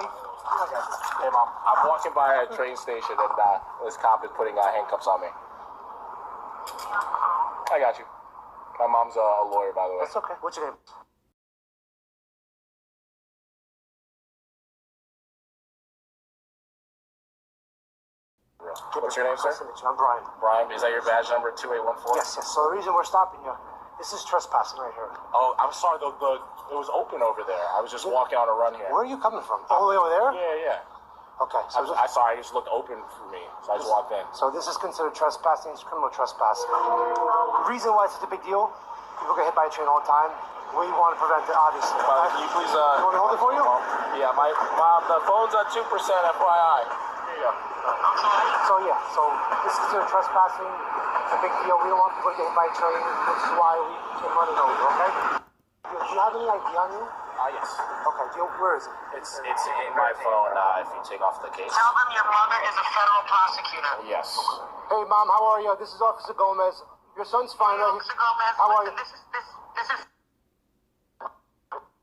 Hey, Mom. I'm walking by a train station and this cop is putting handcuffs on me. I got you. My mom's a lawyer, by the way. That's okay. What's your name? What's your name, sir? I'm Brian. Brian, is that your badge number 2814? Yes. So the reason we're stopping you, this is trespassing right here. Oh, I'm sorry. It was open over there. I was just walking on a run here. Where are you coming from? All the way over there? Yeah. Okay. So I saw it just looked open for me, so I just walked in. So this is considered trespassing. It's criminal trespassing. The reason why it's such a big deal, people get hit by a train all the time. We want to prevent it, obviously. Can you please... you want me to hold it for you? Yeah, Mom, the phone's at 2%, FYI. Here you go. So this is considered trespassing. It's a big deal. We don't want people to get hit by a train, which is why we can run it over, okay? Do you have any ID on you? Yes. Okay, where is it? It's in my phone, if you take off the case. Tell them your mother is a federal prosecutor. Yes. Hey, Mom, how are you? This is Officer Gomez. Your son's fine, right? Officer Gomez, how are you? This is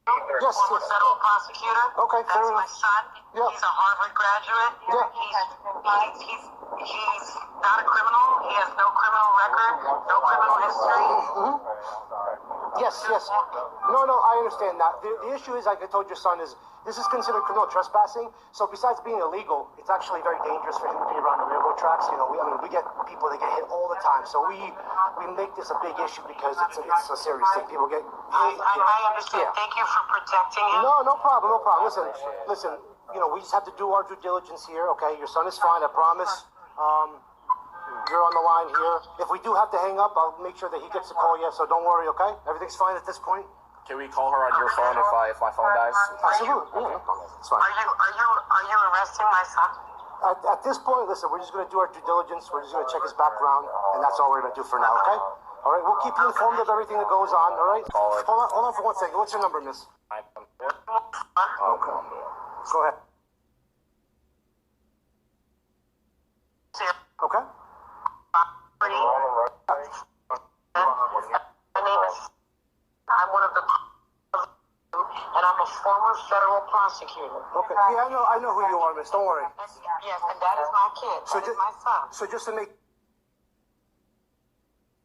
Yes. former federal prosecutor. Okay, fair That's my enough. son. Yeah. He's a Harvard graduate. Yeah. He's not a criminal. He has no criminal record, no criminal history. Yes. No, I understand that. The issue is, like I told your son, is this is considered criminal trespassing. So besides being illegal, it's actually very dangerous for him to be around the railroad tracks. You know, we get people that get hit all the time. So we make this a big issue because it's a serious thing. People get hit. I understand. Yeah. Thank you for protecting him. No problem. Listen. You know, we just have to do our due diligence here. Okay, your son is fine. I promise. You're on the line here. If we do have to hang up, I'll make sure that he gets a call. Yeah, so don't worry. Okay, everything's fine at this point. Can we call her on your phone if my phone dies? Absolutely. Yeah, it's fine. Are you arresting my son? At this point, listen, we're just going to do our due diligence. We're just going to check his background, and that's all we're going to do for now, okay? All right, we'll keep you informed of everything that goes on, all right? Hold on for 1 second. What's your number, miss? Okay. Go ahead. Okay. My name is... I'm one of the... And I'm a former federal prosecutor. Okay. Yeah, I know who you are, miss. Don't worry. Yes, and that is my kid. That is my son. So just to make...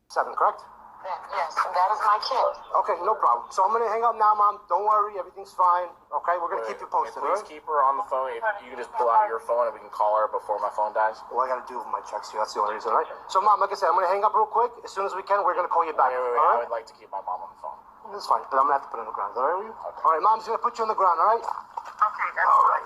7, correct? Yes, and that is my kid. Okay, no problem. So I'm going to hang up now, Mom. Don't worry. Everything's fine. Okay, we're going to keep you posted, all Please right? keep her on the phone. If you can just pull out your phone and we can call her before my phone dies. Well, I got to do my checks here. That's the only reason, all right? So, Mom, like I said, I'm going to hang up real quick. As soon as we can, we're going to call you back. Wait. All I right? would like to keep my mom on the phone. That's fine, but I'm going to have to put it on the ground. All right with you? Okay. All right, Mom's going to put you on the ground, all right? Okay, that's all right.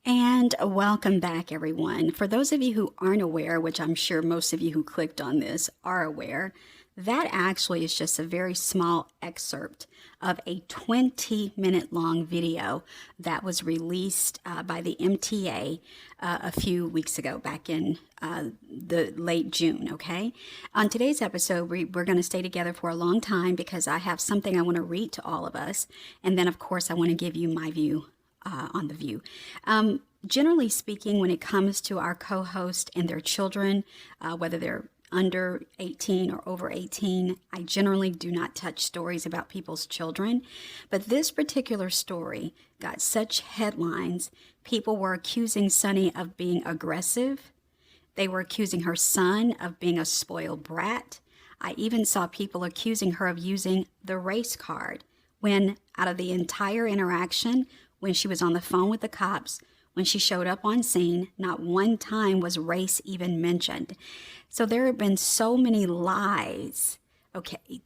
And welcome back, everyone. For those of you who aren't aware, which I'm sure most of you who clicked on this are aware, that actually is just a very small excerpt of a 20-minute long video that was released by the MTA a few weeks ago, back in the late June, okay? On today's episode, we're going to stay together for a long time because I have something I want to read to all of us. And then, of course, I want to give you my view on the view. Generally speaking, when it comes to our co-host and their children, whether they're under 18 or over 18, I generally do not touch stories about people's children. But this particular story got such headlines. People were accusing Sunny of being aggressive. They were accusing her son of being a spoiled brat. I even saw people accusing her of using the race card when, out of the entire interaction, when she was on the phone with the cops, when she showed up on scene, not one time was race even mentioned. So there have been so many lies,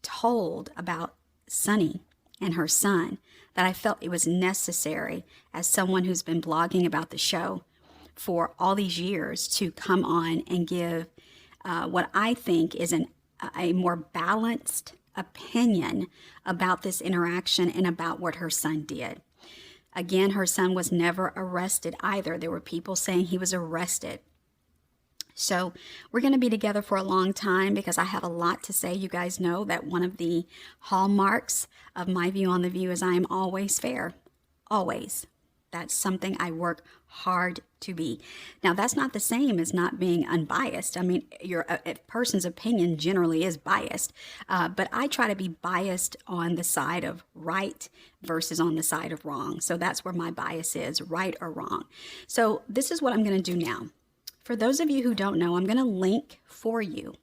told about Sunny and her son that I felt it was necessary, as someone who's been blogging about the show for all these years, to come on and give what I think is a more balanced opinion about this interaction and about what her son did. Again, her son was never arrested either. There were people saying he was arrested. So we're going to be together for a long time because I have a lot to say. You guys know that one of the hallmarks of my view on the view is I am always fair. Always. That's something I work hard to be. Now, that's not the same as not being unbiased. I mean, a person's opinion generally is biased, but I try to be biased on the side of right versus on the side of wrong. So that's where my bias is, right or wrong. So this is what I'm going to do now. For those of you who don't know, I'm going to link for you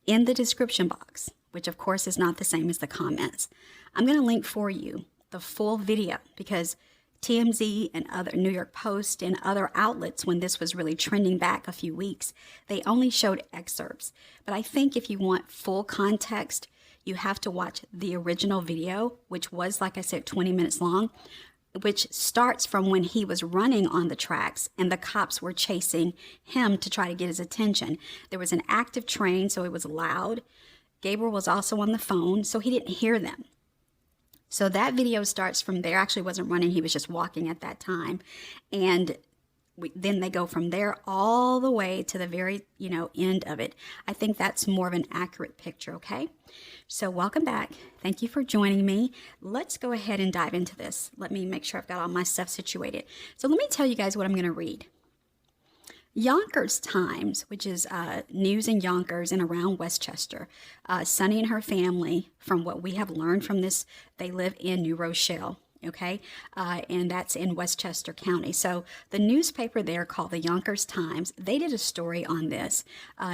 in the description box, which of course is not the same as the comments. I'm going to link for you the full video, because TMZ and other New York Post and other outlets, when this was really trending back a few weeks, they only showed excerpts. But I think if you want full context, you have to watch the original video, which was, like I said, 20 minutes long, which starts from when he was running on the tracks and the cops were chasing him to try to get his attention. There was an active train, so it was loud. Gabriel was also on the phone, so he didn't hear them. So that video starts from there. Actually wasn't running, he was just walking at that time. And then they go from there all the way to the very, end of it. I think that's more of an accurate picture, okay? So welcome back. Thank you for joining me. Let's go ahead and dive into this. Let me make sure I've got all my stuff situated. So let me tell you guys what I'm going to read. Yonkers Times, which is news in Yonkers and around Westchester. Sunny and her family, from what we have learned from this, they live in New Rochelle, okay? And that's in Westchester County. So the newspaper there, called the Yonkers Times, they did a story on this.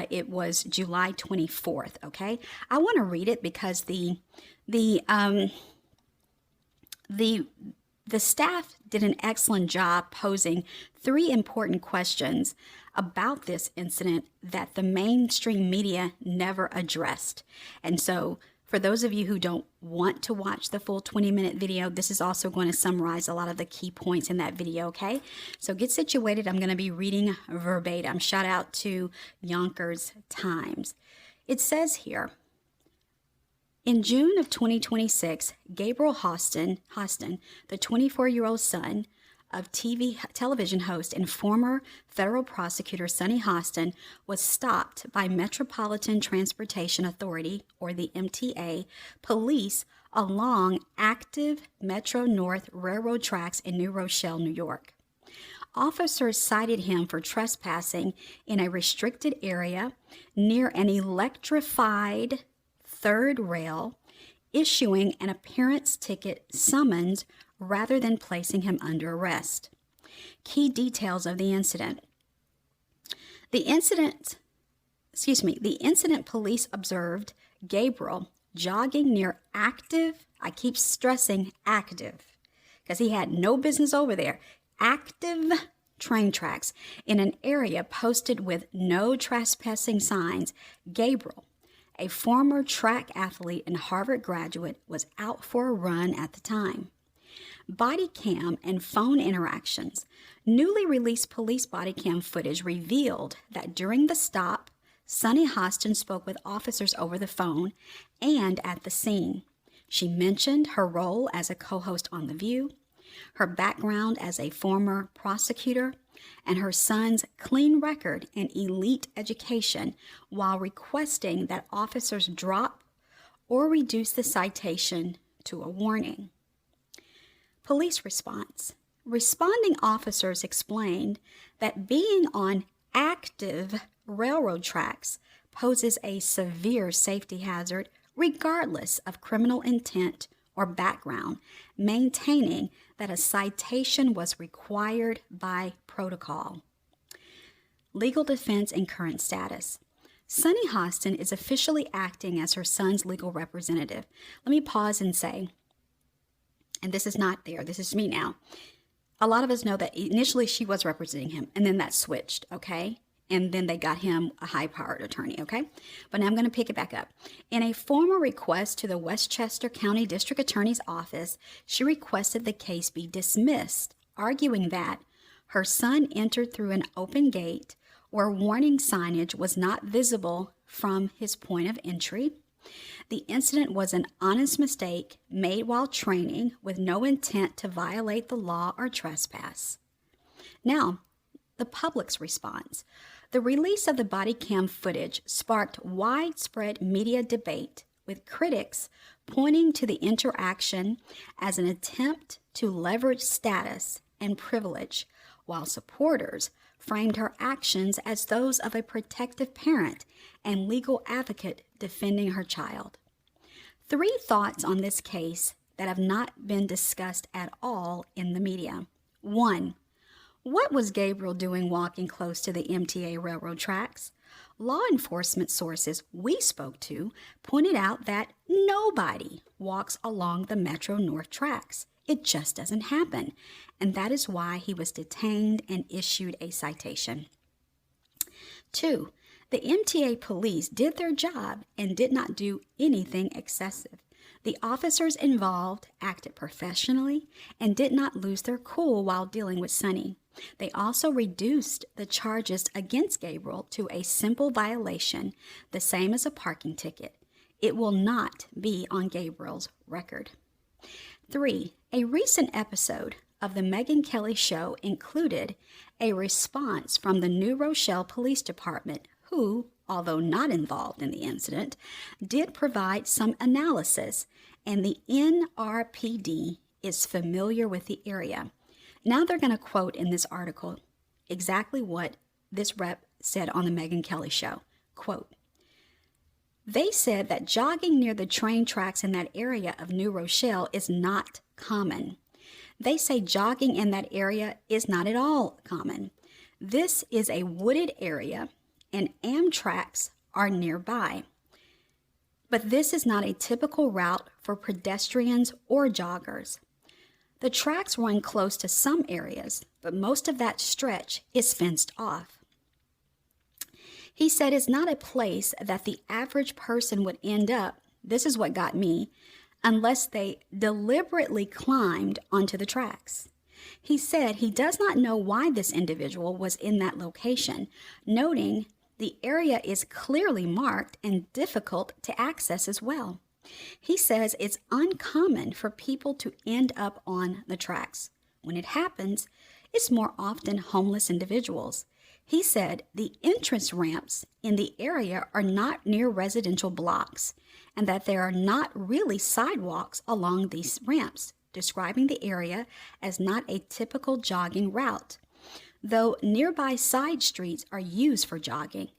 It was July 24th, okay? I want to read it because the staff did an excellent job posing 3 important questions about this incident that the mainstream media never addressed. And so for those of you who don't want to watch the full 20-minute video, this is also going to summarize a lot of the key points in that video, okay? So get situated. I'm going to be reading verbatim. Shout out to Yonkers Times. It says here, in June of 2026, Gabriel Hostin, the 24-year-old son of television host and former federal prosecutor Sunny Hostin, was stopped by Metropolitan Transportation Authority, or the MTA, police along active Metro North Railroad tracks in New Rochelle, New York. Officers cited him for trespassing in a restricted area near an electrified third rail, issuing an appearance ticket summons rather than placing him under arrest. Key details of the incident. The incident police observed Gabriel jogging near active, I keep stressing active, because he had no business over there, active train tracks in an area posted with no trespassing signs. Gabriel, a former track athlete and Harvard graduate, was out for a run at the time. Body cam and phone interactions. Newly released police body cam footage revealed that during the stop, Sunny Hostin spoke with officers over the phone and at the scene. She mentioned her role as a co-host on The View, her background as a former prosecutor, and her son's clean record and elite education, while requesting that officers drop or reduce the citation to a warning. Police response. Responding officers explained that being on active railroad tracks poses a severe safety hazard regardless of criminal intent or background, maintaining that a citation was required by protocol. Legal defense and current status. Sunny Hostin is officially acting as her son's legal representative. Let me pause and say, and this is not there, this is me now. A lot of us know that initially she was representing him, and then that switched, okay? And then they got him a high-powered attorney, okay? But now I'm going to pick it back up. In a formal request to the Westchester County District Attorney's Office, she requested the case be dismissed, arguing that her son entered through an open gate where warning signage was not visible from his point of entry. The incident was an honest mistake made while training with no intent to violate the law or trespass. Now, the public's response. The release of the body cam footage sparked widespread media debate, with critics pointing to the interaction as an attempt to leverage status and privilege, while supporters framed her actions as those of a protective parent and legal advocate defending her child. 3 thoughts on this case that have not been discussed at all in the media. 1. What was Gabriel doing walking close to the MTA railroad tracks? Law enforcement sources we spoke to pointed out that nobody walks along the Metro North tracks. It just doesn't happen, and that is why he was detained and issued a citation. 2. The MTA police did their job and did not do anything excessive. The officers involved acted professionally and did not lose their cool while dealing with Sunny. They also reduced the charges against Gabriel to a simple violation, the same as a parking ticket. It will not be on Gabriel's record. 3. A recent episode of the Megyn Kelly Show included a response from the New Rochelle Police Department, who, although not involved in the incident, did provide some analysis, and the NRPD is familiar with the area. Now they're going to quote in this article exactly what this rep said on the Megyn Kelly Show. Quote, "They said that jogging near the train tracks in that area of New Rochelle is not common. They say jogging in that area is not at all common. This is a wooded area and Amtraks are nearby. But this is not a typical route for pedestrians or joggers. The tracks run close to some areas, but most of that stretch is fenced off." He said it's not a place that the average person would end up, this is what got me, unless they deliberately climbed onto the tracks. He said he does not know why this individual was in that location, noting the area is clearly marked and difficult to access as well. He says it's uncommon for people to end up on the tracks. When it happens, it's more often homeless individuals. He said the entrance ramps in the area are not near residential blocks and that there are not really sidewalks along these ramps, describing the area as not a typical jogging route, though nearby side streets are used for jogging.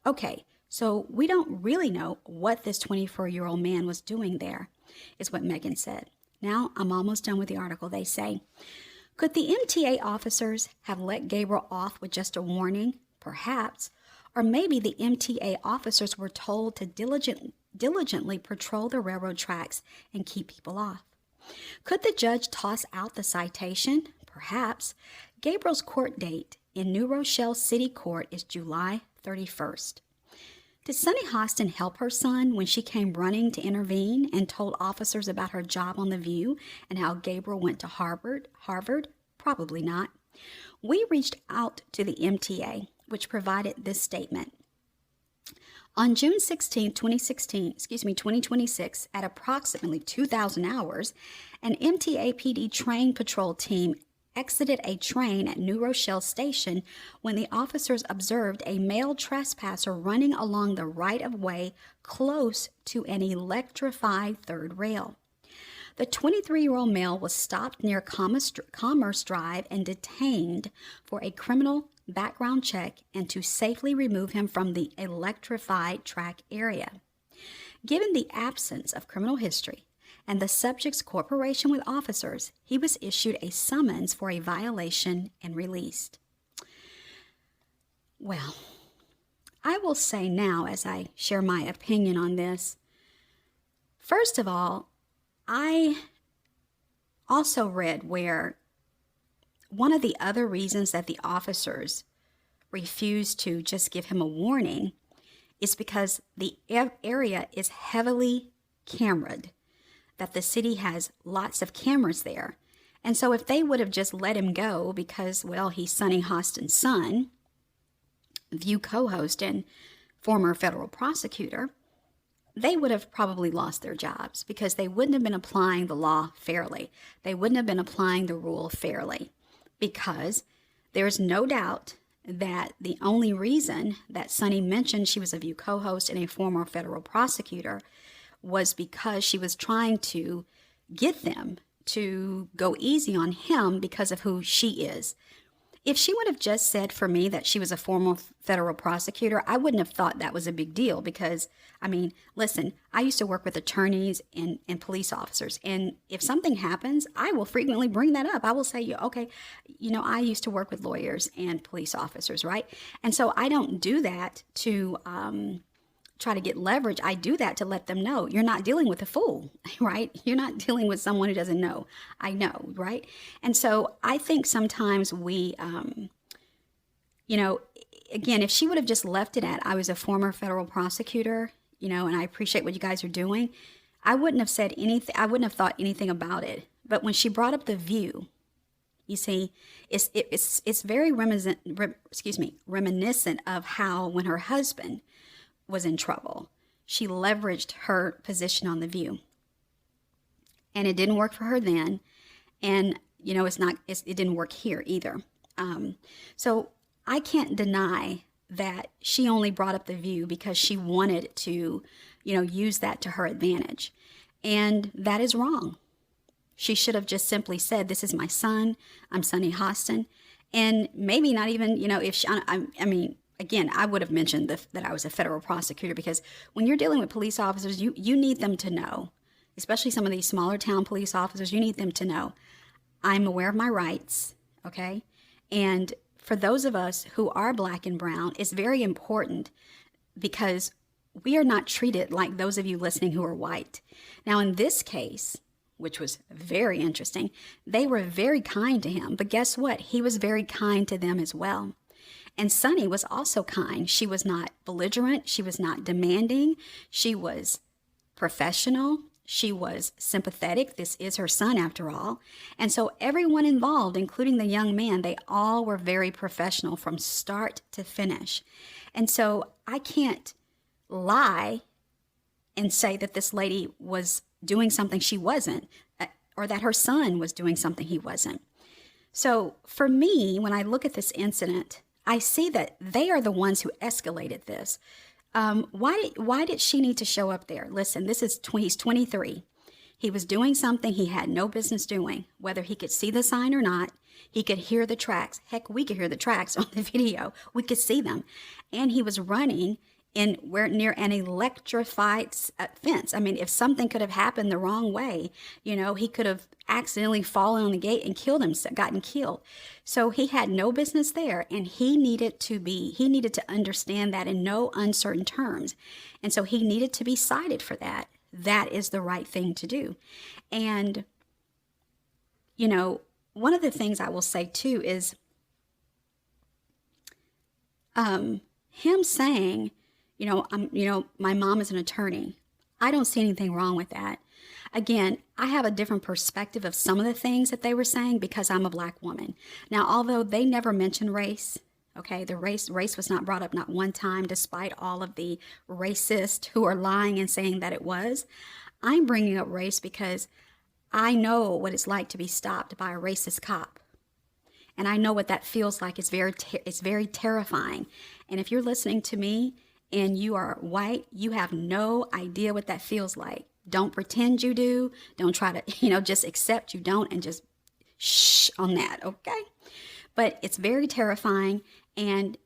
Okay, so we don't really know what this 24-year-old man was doing there, is what Megyn said. Now I'm almost done with the article. They say, could the MTA officers have let Gabriel off with just a warning? Perhaps. Or maybe the MTA officers were told to diligently patrol the railroad tracks and keep people off. Could the judge toss out the citation? Perhaps. Gabriel's court date in New Rochelle City Court is July 31st. Did Sunny Hostin help her son when she came running to intervene and told officers about her job on The View and how Gabriel went to Harvard? Probably not. We reached out to the MTA, which provided this statement. On June 16, 2026, at approximately 2,000 hours, an MTA PD train patrol team exited a train at New Rochelle Station when the officers observed a male trespasser running along the right-of-way close to an electrified third rail. The 23-year-old male was stopped near Commerce Drive and detained for a criminal background check and to safely remove him from the electrified track area. Given the absence of criminal history and the subject's cooperation with officers, he was issued a summons for a violation and released. Well, I will say now, as I share my opinion on this, first of all, I also read where one of the other reasons that the officers refused to just give him a warning is because the area is heavily cameraed, that the city has lots of cameras there. And so if they would have just let him go because, well, he's Sunny Hostin's son, View co-host and former federal prosecutor, they would have probably lost their jobs because they wouldn't have been applying the law fairly. They wouldn't have been applying the rule fairly because there's no doubt that the only reason that Sunny mentioned she was a View co-host and a former federal prosecutor was because she was trying to get them to go easy on him because of who she is. If she would have just said for me that she was a former federal prosecutor, I wouldn't have thought that was a big deal because, I mean, listen, I used to work with attorneys and police officers. And if something happens, I will frequently bring that up. I will say, okay, I used to work with lawyers and police officers, right? And so I don't do that to try to get leverage. I do that to let them know you're not dealing with a fool, right? You're not dealing with someone who doesn't know. I know, right? And so I think sometimes we, again, if she would have just left it at, I was a former federal prosecutor, and I appreciate what you guys are doing, I wouldn't have said anything. I wouldn't have thought anything about it. But when she brought up the view, you see, it's very reminiscent of how when her husband was in trouble, she leveraged her position on the view, and it didn't work for her then, and it didn't work here either. So I can't deny that she only brought up the view because she wanted to, use that to her advantage, and that is wrong. She should have just simply said, "This is my son. I'm Sunny Hostin," and maybe not even, if she, I mean. Again, I would have mentioned that I was a federal prosecutor because when you're dealing with police officers, you need them to know, especially some of these smaller town police officers, you need them to know, I'm aware of my rights, okay? And for those of us who are black and brown, it's very important because we are not treated like those of you listening who are white. Now, in this case, which was very interesting, they were very kind to him, but guess what? He was very kind to them as well. And Sunny was also kind. She was not belligerent. She was not demanding. She was professional. She was sympathetic. This is her son, after all. And so everyone involved, including the young man, they all were very professional from start to finish. And so I can't lie and say that this lady was doing something she wasn't, or that her son was doing something he wasn't. So for me, when I look at this incident, I see that they are the ones who escalated this. Why did she need to show up there? Listen, he's 23. He was doing something he had no business doing, whether he could see the sign or not. He could hear the tracks. Heck, we could hear the tracks on the video. We could see them. And he was running near an electrified fence. I mean, if something could have happened the wrong way, he could have accidentally fallen on the gate and gotten killed. So he had no business there, and he needed to understand that in no uncertain terms. And so he needed to be cited for that. That is the right thing to do. And, one of the things I will say too is him saying, my mom is an attorney. I don't see anything wrong with that. Again, I have a different perspective of some of the things that they were saying because I'm a black woman. Now, although they never mentioned race, okay, the race was not brought up not one time, despite all of the racists who are lying and saying that it was. I'm bringing up race because I know what it's like to be stopped by a racist cop. And I know what that feels like. It's very terrifying. And if you're listening to me, and you are white, you have no idea what that feels like. Don't pretend you do. Don't try to, just accept you don't and just shh on that, okay? But it's very terrifying. And,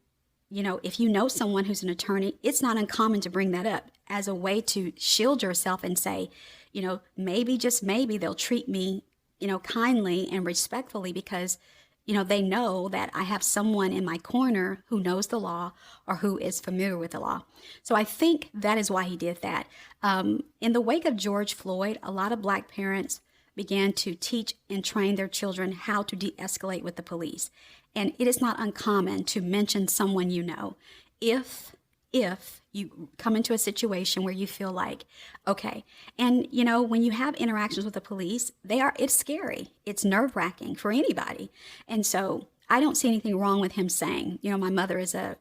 if you know someone who's an attorney, it's not uncommon to bring that up as a way to shield yourself and say, maybe, just maybe they'll treat me, kindly and respectfully because they know that I have someone in my corner who knows the law or who is familiar with the law. So I think that is why he did that. In the wake of George Floyd, a lot of black parents began to teach and train their children how to de-escalate with the police. And it is not uncommon to mention someone if you come into a situation where you feel like, okay, and when you have interactions with the police, it's scary. It's nerve-wracking for anybody. And so I don't see anything wrong with him saying, my mother is a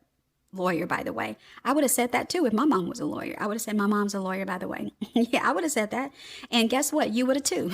lawyer, by the way. I would have said that too if my mom was a lawyer. I would have said, my mom's a lawyer, by the way. Yeah, I would have said that. And guess what? You would have too.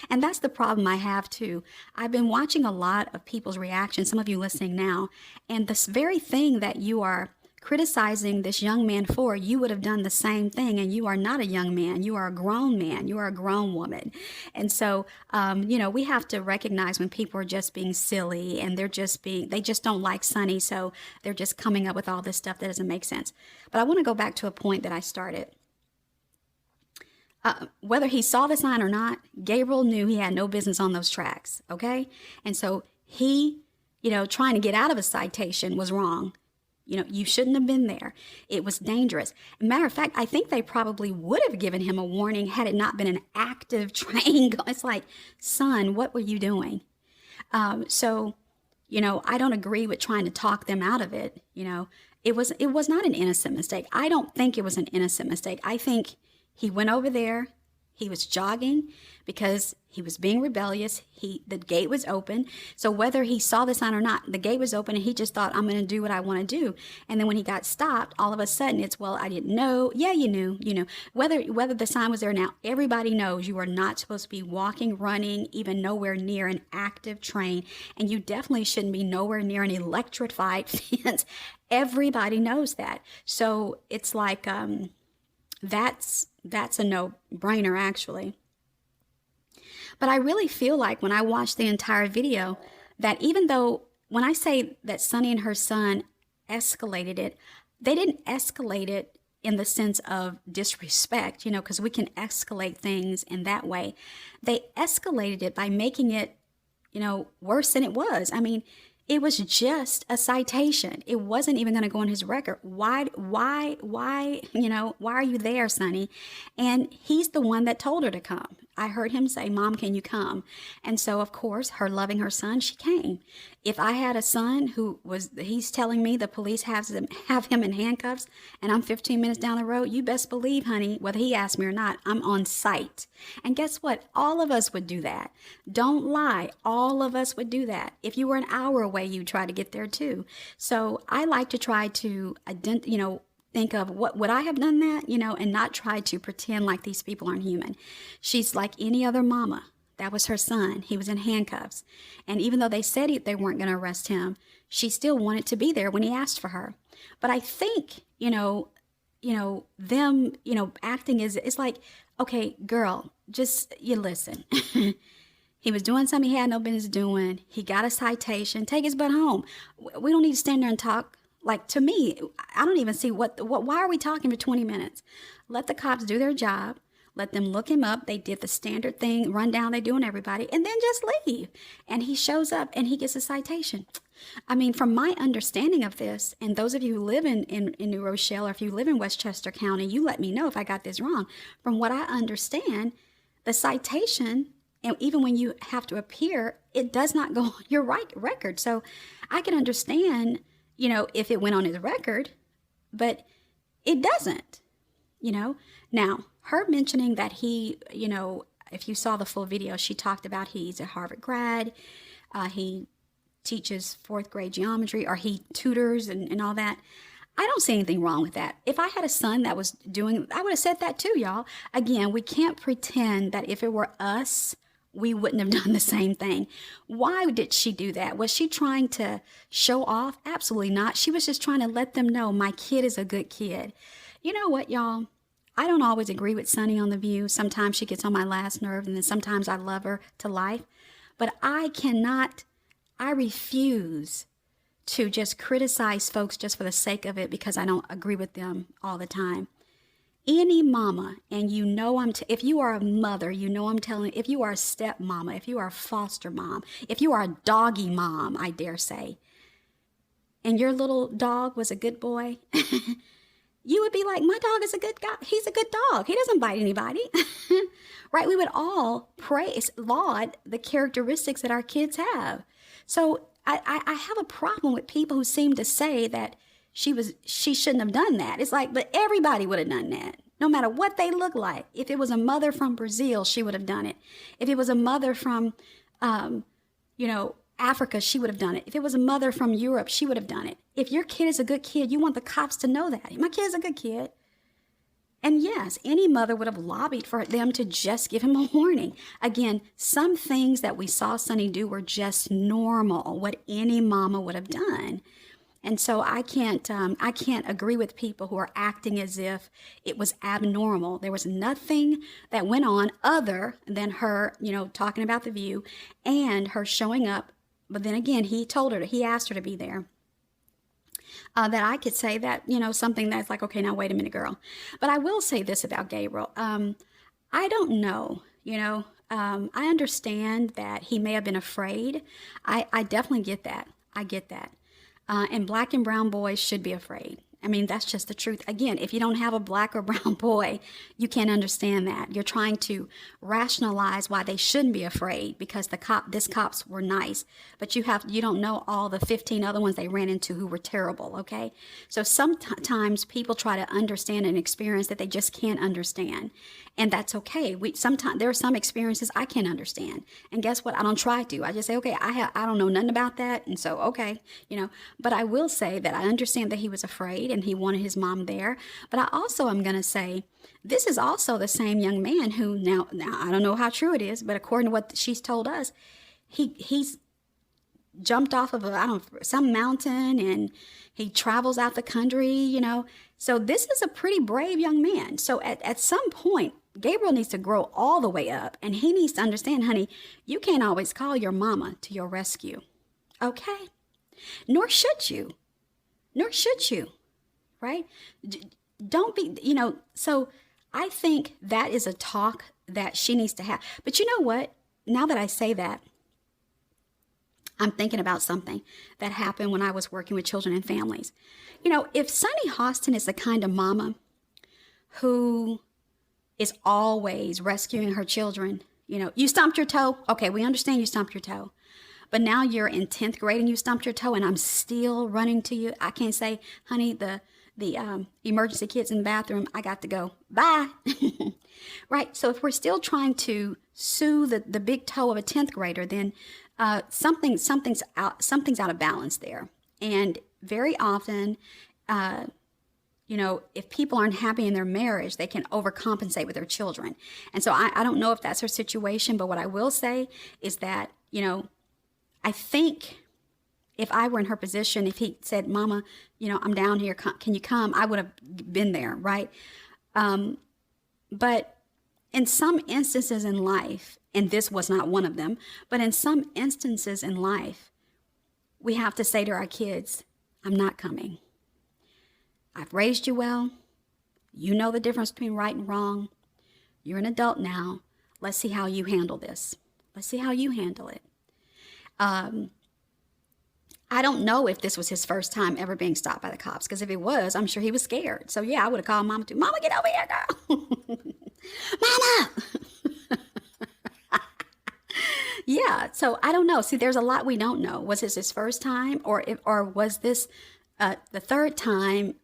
And that's the problem I have too. I've been watching a lot of people's reactions, some of you listening now, and this very thing that you are criticizing this young man for, you would have done the same thing. And you are not a young man. You are a grown man. You are a grown woman. And so, we have to recognize when people are just being silly and they just don't like Sunny. So they're just coming up with all this stuff that doesn't make sense. But I want to go back to a point that I started. Whether he saw the sign or not, Gabriel knew he had no business on those tracks. Okay. And so he, trying to get out of a citation was wrong. You shouldn't have been there. It was dangerous. Matter of fact, I think they probably would have given him a warning had it not been an active train. It's like, son, what were you doing? I don't agree with trying to talk them out of it. It was not an innocent mistake. I don't think it was an innocent mistake. I think he went over there. He was jogging because he was being rebellious. The gate was open. So whether he saw the sign or not, the gate was open and he just thought, I'm going to do what I want to do. And then when he got stopped, all of a sudden it's, well, I didn't know. Yeah, you knew, whether the sign was there now, everybody knows you are not supposed to be walking, running, even nowhere near an active train. And you definitely shouldn't be nowhere near an electrified fence. Everybody knows that. So it's like, that's a no-brainer, actually. But I really feel like when I watched the entire video that even though when I say that Sunny and her son escalated it, they didn't escalate it in the sense of disrespect, because we can escalate things in that way. They escalated it by making it, worse than it was. I mean, it was just a citation. It wasn't even going to go on his record. Why, why are you there, Sunny? And he's the one that told her to come. I heard him say, Mom, can you come? And so, of course, her loving her son, she came. If I had a son he's telling me the police have him in handcuffs and I'm 15 minutes down the road, you best believe, honey, whether he asked me or not, I'm on site. And guess what? All of us would do that. Don't lie. All of us would do that. If you were an hour away, you'd try to get there too. So I like to try to think of what would I have done that, and not try to pretend like these people aren't human. She's like any other mama. That was her son. He was in handcuffs. And even though they said they weren't going to arrest him, she still wanted to be there when he asked for her. But I think, them, acting it's like, okay, girl, just, listen. He was doing something he had no business doing. He got a citation. Take his butt home. We don't need to stand there and talk. Like, to me, I don't even see why are we talking for 20 minutes? Let the cops do their job. Let them look him up. They did the standard thing, rundown they do on everybody, and then just leave. And he shows up and he gets a citation. I mean, from my understanding of this, and those of you who live in New Rochelle, or if you live in Westchester County, you let me know if I got this wrong. From what I understand, the citation, and even when you have to appear, it does not go on your record. So I can understand, if it went on his record, but it doesn't, Now, her mentioning that he, if you saw the full video, she talked about he's a Harvard grad, he teaches 4th grade geometry, or he tutors and all that. I don't see anything wrong with that. If I had a son that was doing, I would have said that too, y'all. Again, we can't pretend that if it were us, we wouldn't have done the same thing. Why did she do that? Was she trying to show off? Absolutely not. She was just trying to let them know my kid is a good kid. You know what, y'all? I don't always agree with Sunny on The View. Sometimes she gets on my last nerve, and then sometimes I love her to life. But I refuse to just criticize folks just for the sake of it because I don't agree with them all the time. Any mama, and if you are a mother, if you are a step mama, if you are a foster mom, if you are a doggy mom, I dare say, and your little dog was a good boy, you would be like, my dog is a good guy. He's a good dog. He doesn't bite anybody. Right? We would all laud the characteristics that our kids have. So I have a problem with people who seem to say that she shouldn't have done that. It's like, but everybody would have done that, no matter what they look like. If it was a mother from Brazil, she would have done it. If it was a mother from, Africa, she would have done it. If it was a mother from Europe, she would have done it. If your kid is a good kid, you want the cops to know that. My kid is a good kid. And yes, any mother would have lobbied for them to just give him a warning. Again, some things that we saw Sunny do were just normal, what any mama would have done. And so I can't agree with people who are acting as if it was abnormal. There was nothing that went on other than her, talking about the view and her showing up. But then again, he asked her to be there. That I could say that, something that's like, okay, now wait a minute, girl. But I will say this about Gabriel. I don't know, I understand that he may have been afraid. I definitely get that. I get that. And black and brown boys should be afraid. I mean, that's just the truth. Again, if you don't have a black or brown boy, you can't understand that. You're trying to rationalize why they shouldn't be afraid because this cops were nice, but you don't know all the 15 other ones they ran into who were terrible, okay? So sometimes people try to understand an experience that they just can't understand, and that's okay. Sometimes there are some experiences I can't understand, and guess what? I don't try to. I just say, okay, I don't know nothing about that, and so okay, But I will say that I understand that he was afraid and he wanted his mom there. But I also am going to say, this is also the same young man who now I don't know how true it is, but according to what she's told us, he's jumped off of some mountain and he travels out the country, So this is a pretty brave young man. So at some point, Gabriel needs to grow all the way up, and he needs to understand, honey, you can't always call your mama to your rescue. Okay? Nor should you. Right? Don't be, so I think that is a talk that she needs to have. But you know what? Now that I say that, I'm thinking about something that happened when I was working with children and families. If Sunny Hostin is the kind of mama who is always rescuing her children, you stumped your toe. Okay, we understand you stumped your toe. But now you're in 10th grade and you stumped your toe and I'm still running to you. I can't say, honey, the emergency kit's in the bathroom. I got to go. Bye. Right. So if we're still trying to sue the big toe of a 10th grader, then something's out of balance there. And very often, if people aren't happy in their marriage, they can overcompensate with their children. And so I don't know if that's her situation, but what I will say is that, I think if I were in her position, if he said, Mama, I'm down here, can you come? I would have been there, right? But in some instances in life, and this was not one of them, but in some instances in life, we have to say to our kids, I'm not coming. I've raised you well. You know the difference between right and wrong. You're an adult now. Let's see how you handle this. Let's see how you handle it. I don't know if this was his first time ever being stopped by the cops, because if it was, I'm sure he was scared. So yeah, I would have called Mama too. Mama, get over here, girl. Mama. Yeah, so I don't know. See, there's a lot we don't know. Was this his first time, or was this the third time?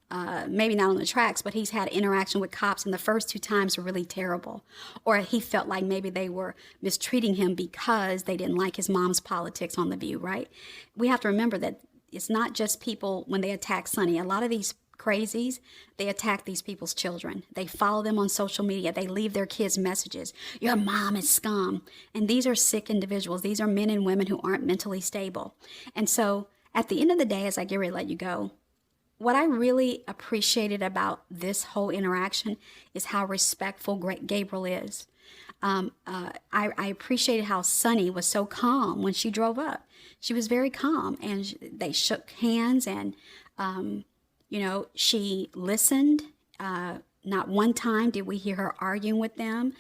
Maybe not on the tracks, but he's had interaction with cops, and the first 2 times were really terrible. Or he felt like maybe they were mistreating him because they didn't like his mom's politics on The View, right? We have to remember that it's not just people when they attack Sunny. A lot of these crazies, they attack these people's children. They follow them on social media. They leave their kids messages. Your mom is scum. And these are sick individuals. These are men and women who aren't mentally stable. And so at the end of the day, as I get ready to let you go, what I really appreciated about this whole interaction is how respectful Gabriel is. I appreciated how Sunny was so calm when she drove up. She was very calm, and they shook hands, and, she listened. Not one time did we hear her arguing with them.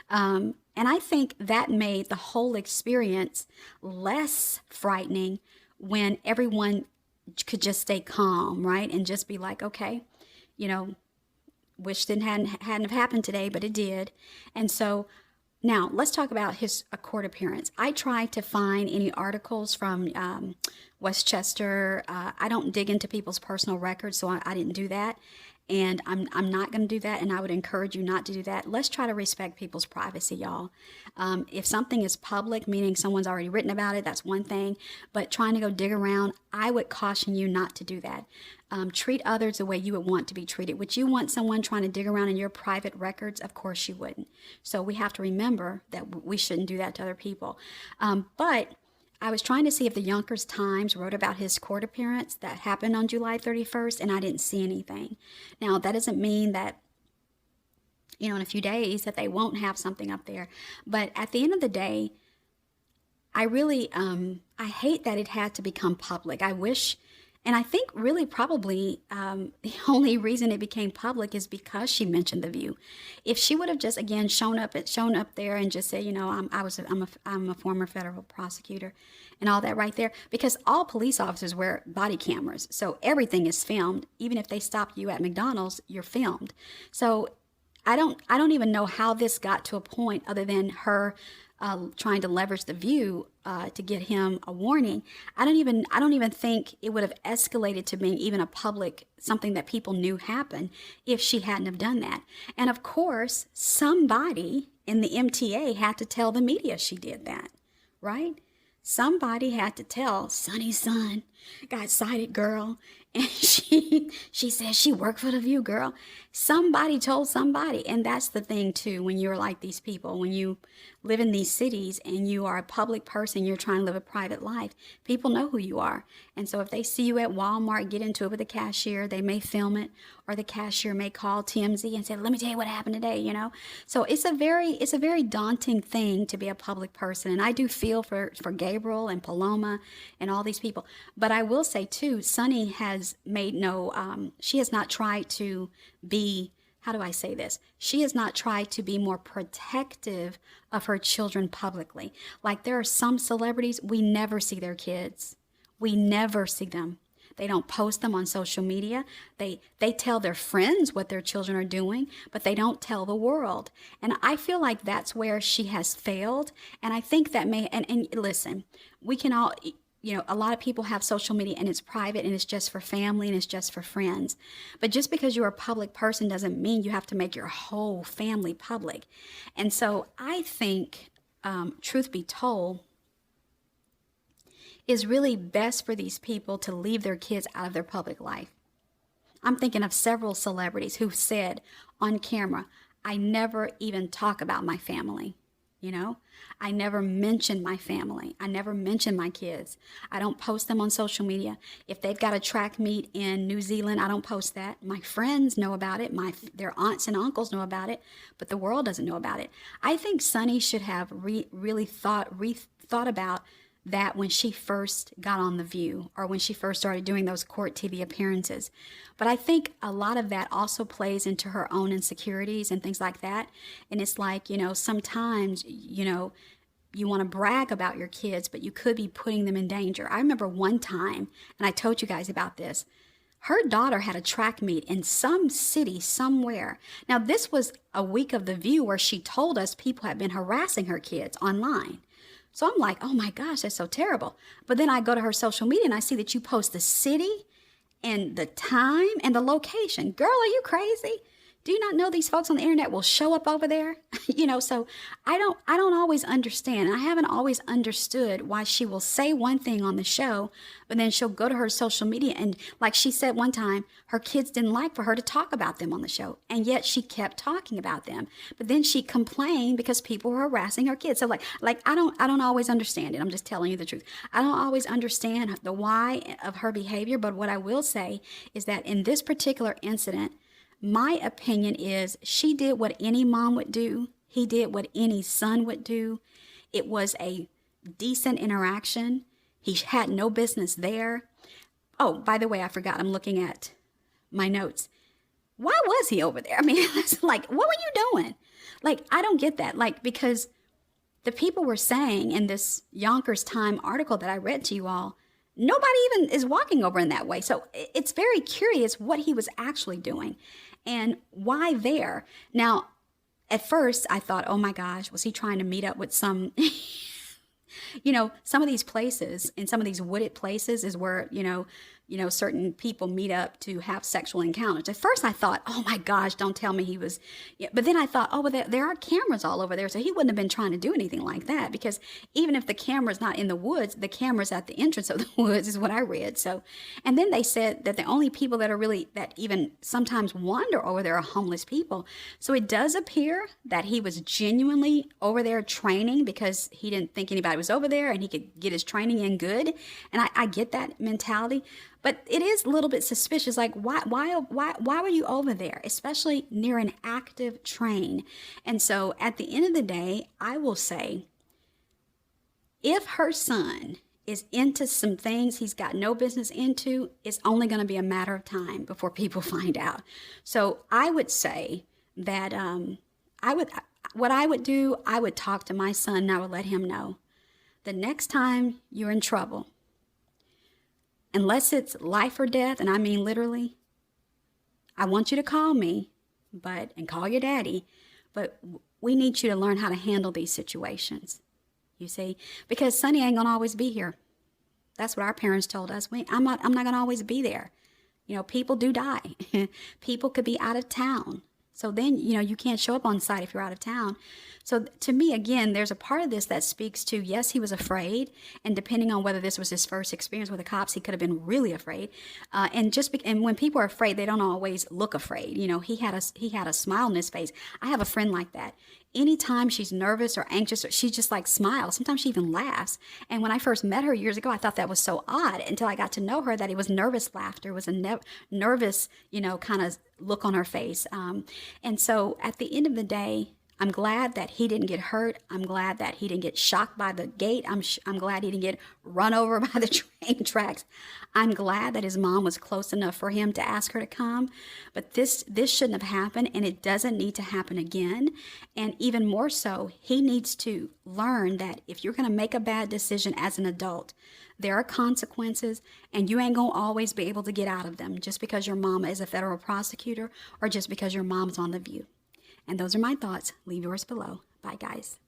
And I think that made the whole experience less frightening when everyone could just stay calm, right? And just be like, okay, wish hadn't have happened today, but it did. And so now let's talk about his court appearance. I tried to find any articles from Westchester. I don't dig into people's personal records, so I didn't do that. And I'm not going to do that, and I would encourage you not to do that. Let's try to respect people's privacy, y'all. If something is public, meaning someone's already written about it, that's one thing. But trying to go dig around, I would caution you not to do that. Treat others the way you would want to be treated. Would you want someone trying to dig around in your private records? Of course you wouldn't. So we have to remember that we shouldn't do that to other people. But I was trying to see if the Yonkers Times wrote about his court appearance that happened on July 31st, and I didn't see anything. Now, that doesn't mean that, you know, in a few days that they won't have something up there. But at the end of the day, I really, I hate that it had to become public. I wish, and I think really probably the only reason it became public is because she mentioned The View. If she would have just, again, shown up there and just said, you know, I'm a former federal prosecutor and all that right there, because all police officers wear body cameras. So everything is filmed. Even if they stop you at McDonald's, you're filmed. So I don't even know how this got to a point other than her trying to leverage The View to get him a warning. I don't even think it would have escalated to being even a public, something that people knew happened if she hadn't have done that. And of course, somebody in the MTA had to tell the media she did that, right? Somebody had to tell Sunny's son got cited, girl. And she said she worked for The View, girl. Somebody told somebody. And that's the thing, too, when you're like these people, when you live in these cities and you are a public person, you're trying to live a private life, people know who you are. And so if they see you at Walmart, get into it with the cashier, they may film it, or the cashier may call TMZ and say, let me tell you what happened today, you know. So it's a very daunting thing to be a public person. And I do feel for Gabriel and Paloma and all these people. But I will say, too, Sunny has made she has not tried to be, how do I say this? She has not tried to be more protective of her children publicly. Like there are some celebrities, we never see their kids. We never see them. They don't post them on social media. They tell their friends what their children are doing, but they don't tell the world. And I feel like that's where she has failed. And I think that and listen, we can all, you know, a lot of people have social media and it's private and it's just for family and it's just for friends. But just because you're a public person doesn't mean you have to make your whole family public. And so I think, truth be told, is really best for these people to leave their kids out of their public life. I'm thinking of several celebrities who said on camera, I never even talk about my family. You know, I never mention my family. I never mention my kids. I don't post them on social media. If they've got a track meet in New Zealand, I don't post that. My friends know about it. Their aunts and uncles know about it, but the world doesn't know about it. I think Sunny should have really thought about that when she first got on The View or when she first started doing those court TV appearances. But I think a lot of that also plays into her own insecurities and things like that. And it's like, you know, sometimes, you know, you want to brag about your kids, but you could be putting them in danger. I remember one time, and I told you guys about this, her daughter had a track meet in some city somewhere. Now, this was a week of The View where she told us people had been harassing her kids online. So I'm like, oh my gosh, that's so terrible. But then I go to her social media and I see that you post the city and the time and the location. Girl, are you crazy? Do you not know these folks on the internet will show up over there? You know, so I don't always understand. I haven't always understood why she will say one thing on the show, but then she'll go to her social media and like she said one time, her kids didn't like for her to talk about them on the show. And yet she kept talking about them. But then she complained because people were harassing her kids. So like I don't always understand it. I'm just telling you the truth. I don't always understand the why of her behavior, but what I will say is that in this particular incident, my opinion is she did what any mom would do. He did what any son would do. It was a decent interaction. He had no business there. Oh, by the way, I forgot. I'm looking at my notes. Why was he over there? I mean, it's like, what were you doing? Like, I don't get that. Like, because the people were saying in this Yonkers Time article that I read to you all, nobody even is walking over in that way. So it's very curious what he was actually doing and why there. Now, at first I thought, oh my gosh, was he trying to meet up with some, you know, some of these places and some of these wooded places is where, you know, certain people meet up to have sexual encounters. At first I thought, oh my gosh, don't tell me he was, yeah. But then I thought, oh, well, there are cameras all over there. So he wouldn't have been trying to do anything like that, because even if the camera's not in the woods, the camera's at the entrance of the woods is what I read. So, and then they said that the only people that even sometimes wander over there are homeless people. So it does appear that he was genuinely over there training because he didn't think anybody was over there and he could get his training in good. And I get that mentality. But it is a little bit suspicious. Like, why were you over there, especially near an active train? And so at the end of the day, I will say, if her son is into some things he's got no business into, it's only going to be a matter of time before people find out. So I would say that what I would do, I would talk to my son and I would let him know, the next time you're in trouble, unless it's life or death, and I mean literally, I want you to call me, and call your daddy, but we need you to learn how to handle these situations, you see, because Sunny ain't gonna always be here. That's what our parents told us. I'm not gonna always be there. People do die. People could be out of town. So then, you can't show up on site if you're out of town. So to me, again, there's a part of this that speaks to, yes, he was afraid. And depending on whether this was his first experience with the cops, he could have been really afraid. And when people are afraid, they don't always look afraid. He had a smile on his face. I have a friend like that. Anytime she's nervous or anxious, she just like smiles. Sometimes she even laughs. And when I first met her years ago, I thought that was so odd until I got to know her, that it was nervous laughter. It was a nervous, kind of look on her face. And so at the end of the day, I'm glad that he didn't get hurt. I'm glad that he didn't get shocked by the gate. I'm glad he didn't get run over by the train tracks. I'm glad that his mom was close enough for him to ask her to come. But this shouldn't have happened, and it doesn't need to happen again. And even more so, he needs to learn that if you're going to make a bad decision as an adult, there are consequences, and you ain't going to always be able to get out of them just because your mama is a federal prosecutor or just because your mom's on The View. And those are my thoughts. Leave yours below. Bye, guys.